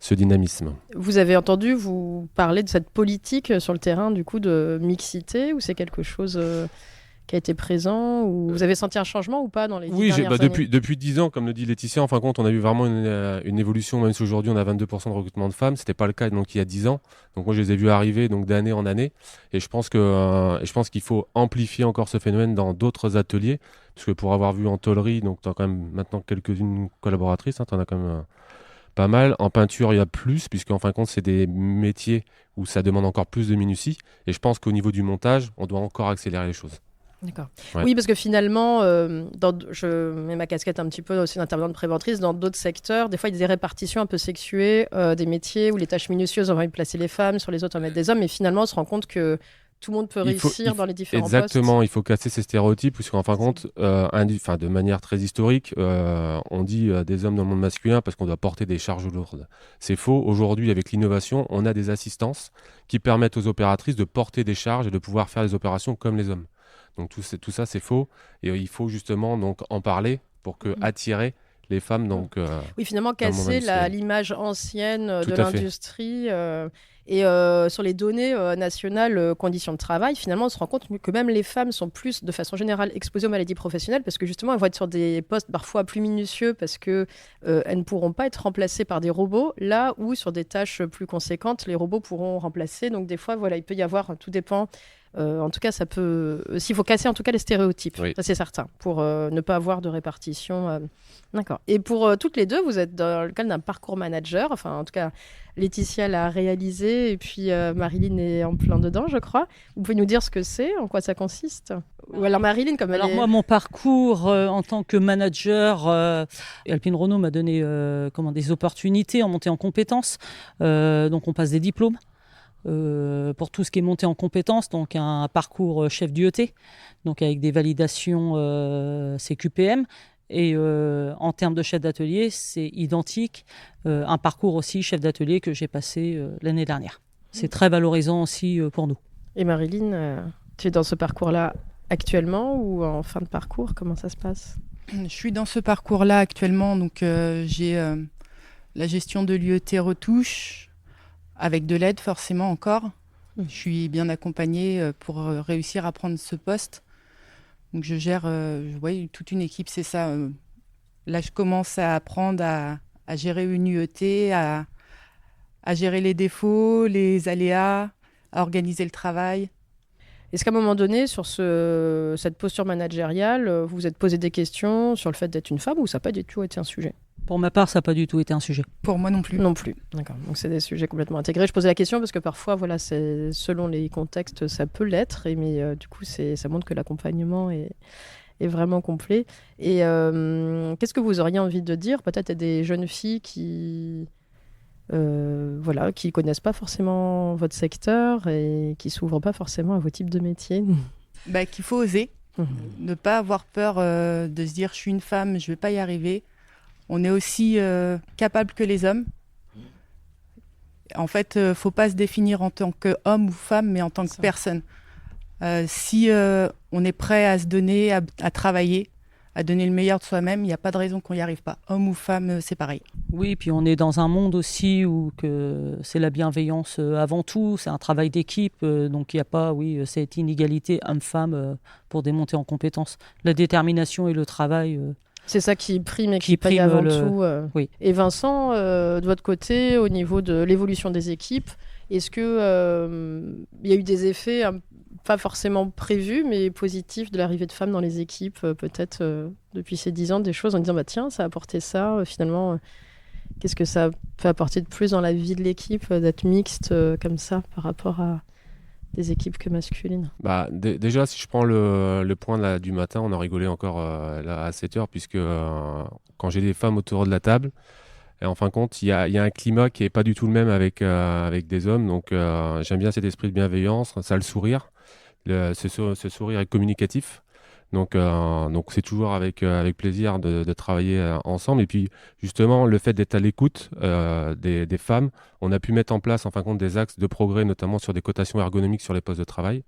ce dynamisme. Vous avez entendu vous parler de cette politique sur le terrain du coup de mixité, ou c'est quelque chose qui a été présent, ou vous avez senti un changement ou pas dans les 10 Oui, dernières années? depuis 10 ans, comme le dit Laetitia, en fin de compte, on a eu vraiment une évolution, même si aujourd'hui on a 22% de recrutement de femmes, ce n'était pas le cas donc, il y a 10 ans. Donc moi, je les ai vus arriver donc, d'année en année, et je pense qu'il faut amplifier encore ce phénomène dans d'autres ateliers, parce que pour avoir vu en tôlerie, donc tu as quand même maintenant quelques-unes collaboratrices, tu en as quand même pas mal. En peinture, il y a plus, puisqu'en fin de compte, c'est des métiers où ça demande encore plus de minutie, et je pense qu'au niveau du montage, on doit encore accélérer les choses. D'accord. Ouais. Oui, parce que finalement, je mets ma casquette un petit peu aussi d'intervenante préventrice. Dans d'autres secteurs, des fois, il y a des répartitions un peu sexuées des métiers où les tâches minutieuses, on va placer les femmes, sur les autres, on va mettre des hommes. Mais finalement, on se rend compte que tout le monde peut réussir dans les différents Exactement, postes. il faut casser ces stéréotypes, puisqu'en fin de compte, de manière très historique, on dit des hommes dans le monde masculin parce qu'on doit porter des charges lourdes. C'est faux. Aujourd'hui, avec l'innovation, on a des assistances qui permettent aux opératrices de porter des charges et de pouvoir faire les opérations comme les hommes. Donc tout ça, c'est faux. Et il faut justement donc, en parler pour attirer les femmes. Donc, oui, finalement, dans le monde casser industriel. l'image ancienne Tout de à fait. l'industrie. Et sur les données nationales conditions de travail, finalement, on se rend compte que même les femmes sont plus, de façon générale, exposées aux maladies professionnelles parce que justement, elles vont être sur des postes parfois plus minutieux parce qu'elles ne pourront pas être remplacées par des robots, là où sur des tâches plus conséquentes, les robots pourront remplacer. Donc des fois, voilà, il peut y avoir, tout dépend. En tout cas, ça peut. S'il faut casser en tout cas les stéréotypes, Oui. ça c'est certain, pour ne pas avoir de répartition. D'accord. Et pour toutes les deux, vous êtes dans le cadre d'un parcours manager. Enfin, en tout cas, Laetitia l'a réalisé et puis Marilyn est en plein dedans, je crois. Vous pouvez nous dire ce que c'est, en quoi ça consiste? Ou alors Marilyn, comme Alors elle est... moi, mon parcours en tant que manager, Alpine Renault m'a donné des opportunités en montée en compétences. Donc on passe des diplômes. Pour tout ce qui est monté en compétences, donc un parcours chef du ET, donc avec des validations CQPM. Et en termes de chef d'atelier, c'est identique. Un parcours aussi chef d'atelier que j'ai passé l'année dernière. C'est très valorisant aussi pour nous. Et Marilyn, tu es dans ce parcours-là actuellement ou en fin de parcours? Comment ça se passe? Je suis dans ce parcours-là actuellement, donc j'ai la gestion de l'UET retouche, avec de l'aide forcément encore. Je suis bien accompagnée pour réussir à prendre ce poste. Donc je gère toute une équipe, c'est ça. Là, je commence à apprendre à gérer une UET, à à gérer les défauts, les aléas, à organiser le travail. Est-ce qu'à un moment donné, sur cette posture managériale, vous vous êtes posé des questions sur le fait d'être une femme ou ça n'a pas du tout été un sujet ? Pour ma part, ça n'a pas du tout été un sujet. Pour moi non plus. Non plus, d'accord. Donc c'est des sujets complètement intégrés. Je posais la question parce que parfois, voilà, selon les contextes, ça peut l'être, mais du coup, ça montre que l'accompagnement est vraiment complet. Et qu'est-ce que vous auriez envie de dire peut-être à des jeunes filles qui connaissent pas forcément votre secteur et qui s'ouvrent pas forcément à vos types de métiers? Qu'il faut oser, ne pas avoir peur de se dire je suis une femme, je vais pas y arriver. On est aussi capable que les hommes. En fait, faut pas se définir en tant qu'homme ou femme, mais en tant que personne. Si on est prêt à se donner, à travailler, à donner le meilleur de soi-même, il n'y a pas de raison qu'on n'y arrive pas. Homme ou femme, c'est pareil. Oui, puis on est dans un monde aussi où c'est la bienveillance avant tout, c'est un travail d'équipe, donc il n'y a pas cette inégalité homme-femme pour des montées en compétences. La détermination et le travail... c'est ça qui prime et qui paye avant tout. Oui. Et Vincent, de votre côté, au niveau de l'évolution des équipes, est-ce que y a eu des effets pas forcément prévus, mais positifs de l'arrivée de femmes dans les équipes, peut-être depuis ces 10 ans, des choses en disant tiens, ça a apporté ça, finalement, qu'est-ce que ça peut apporter de plus dans la vie de l'équipe, d'être mixte comme ça par rapport à des équipes que masculines? Déjà, si je prends le point du matin, on en rigolait encore là, à 7h, puisque quand j'ai des femmes autour de la table, et en fin de compte, il y a un climat qui n'est pas du tout le même avec des hommes. Donc, j'aime bien cet esprit de bienveillance, ça, le sourire. Ce sourire est communicatif. Donc c'est toujours avec plaisir de travailler ensemble. Et puis, justement, le fait d'être à l'écoute des femmes, on a pu mettre en place, en fin de compte, des axes de progrès, notamment sur des cotations ergonomiques sur les postes de travail.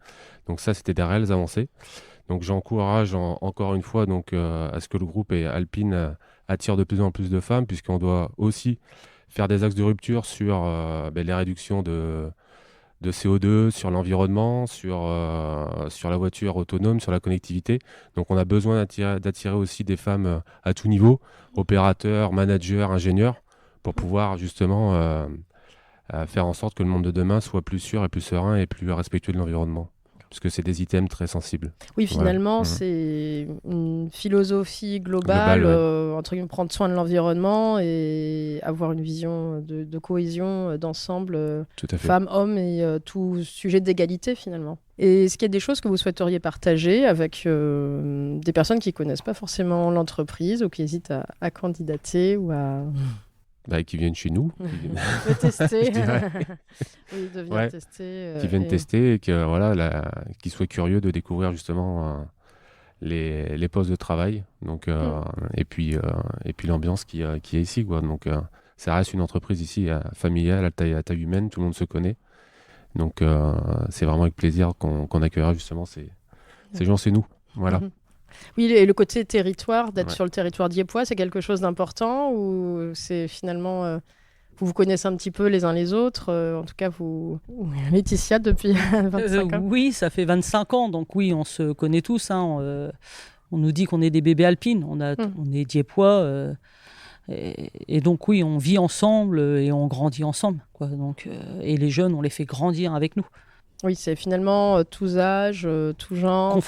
Donc ça, c'était des réelles avancées. Donc j'encourage encore une fois à ce que le groupe et Alpine attire de plus en plus de femmes, puisqu'on doit aussi faire des axes de rupture sur les réductions de CO2, sur l'environnement, sur la voiture autonome, sur la connectivité. Donc on a besoin d'attirer aussi des femmes à tout niveau, opérateurs, managers, ingénieurs, pour pouvoir justement faire en sorte que le monde de demain soit plus sûr et plus serein et plus respectueux de l'environnement. Parce que c'est des items très sensibles. Oui, finalement, c'est une philosophie globale, entre guillemets, prendre soin de l'environnement et avoir une vision de cohésion d'ensemble, femmes, hommes et tout sujet d'égalité finalement. Et est-ce qu'il y a des choses que vous souhaiteriez partager avec des personnes qui ne connaissent pas forcément l'entreprise ou qui hésitent à candidater ou à... qui viennent chez nous. De tester. Oui, de venir tester. Qui viennent tester et qui soient curieux de découvrir justement les postes de travail. Donc, et puis l'ambiance qui est ici, quoi. Donc, ça reste une entreprise ici familiale, à taille humaine, tout le monde se connaît. Donc, c'est vraiment avec plaisir qu'on accueillera justement ces gens chez nous. Voilà. Oui, et le côté territoire, d'être sur le territoire diepois, c'est quelque chose d'important ou c'est finalement, vous connaissez un petit peu les uns les autres, en tout cas vous, Laetitia, depuis 25 ans. Oui, ça fait 25 ans, donc oui, on se connaît tous. On nous dit qu'on est des bébés alpines, on est diepois, et donc oui, on vit ensemble et on grandit ensemble, quoi. Donc, et les jeunes, on les fait grandir avec nous. Oui, c'est finalement tous âges, tout genre,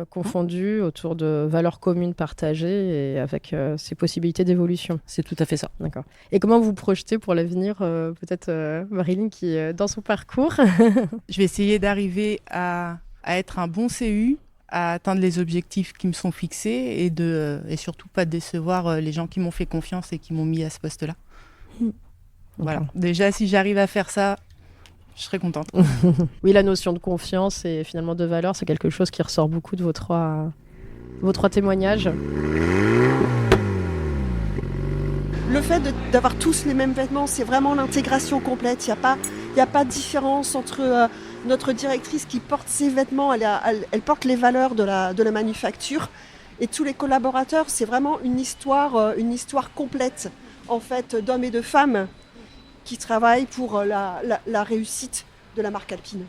confondus autour de valeurs communes partagées et avec ces possibilités d'évolution. C'est tout à fait ça. D'accord. Et comment vous projetez pour l'avenir, peut-être Marilyn qui est dans son parcours? Je vais essayer d'arriver à être un bon CU, à atteindre les objectifs qui me sont fixés et surtout pas décevoir les gens qui m'ont fait confiance et qui m'ont mis à ce poste-là. Voilà. Déjà, si j'arrive à faire ça, je serais contente. Oui, la notion de confiance et finalement de valeur, c'est quelque chose qui ressort beaucoup de vos trois témoignages. Le fait d'avoir tous les mêmes vêtements, c'est vraiment l'intégration complète. Il n'y a pas de différence entre notre directrice qui porte ses vêtements, elle porte les valeurs de la manufacture. Et tous les collaborateurs, c'est vraiment une histoire complète, en fait, d'hommes et de femmes qui travaillent pour la réussite de la marque Alpine.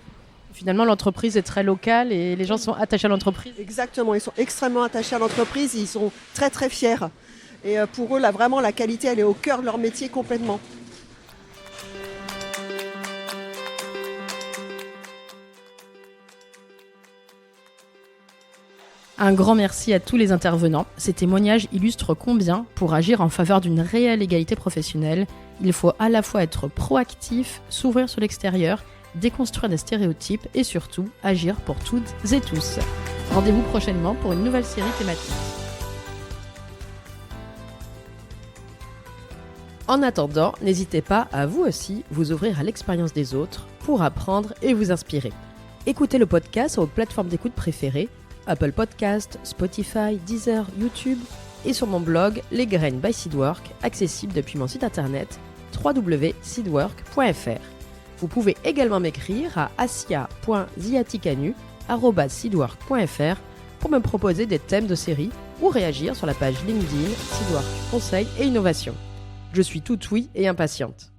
Finalement, l'entreprise est très locale et les gens sont attachés à l'entreprise. Exactement, ils sont extrêmement attachés à l'entreprise, ils sont très très fiers. Et pour eux, là, vraiment, la qualité, elle est au cœur de leur métier complètement. Un grand merci à tous les intervenants. Ces témoignages illustrent combien, pour agir en faveur d'une réelle égalité professionnelle, il faut à la fois être proactif, s'ouvrir sur l'extérieur, déconstruire des stéréotypes et surtout agir pour toutes et tous. Rendez-vous prochainement pour une nouvelle série thématique. En attendant, n'hésitez pas à vous aussi vous ouvrir à l'expérience des autres pour apprendre et vous inspirer. Écoutez le podcast sur vos plateformes d'écoute préférées, Apple Podcast, Spotify, Deezer, YouTube et sur mon blog Les Graines by Seedwork, accessible depuis mon site internet www.seedwork.fr. Vous pouvez également m'écrire à asia.ziaticanu@seedwork.fr pour me proposer des thèmes de série ou réagir sur la page LinkedIn Seedwork Conseil et Innovation. Je suis toute oui et impatiente.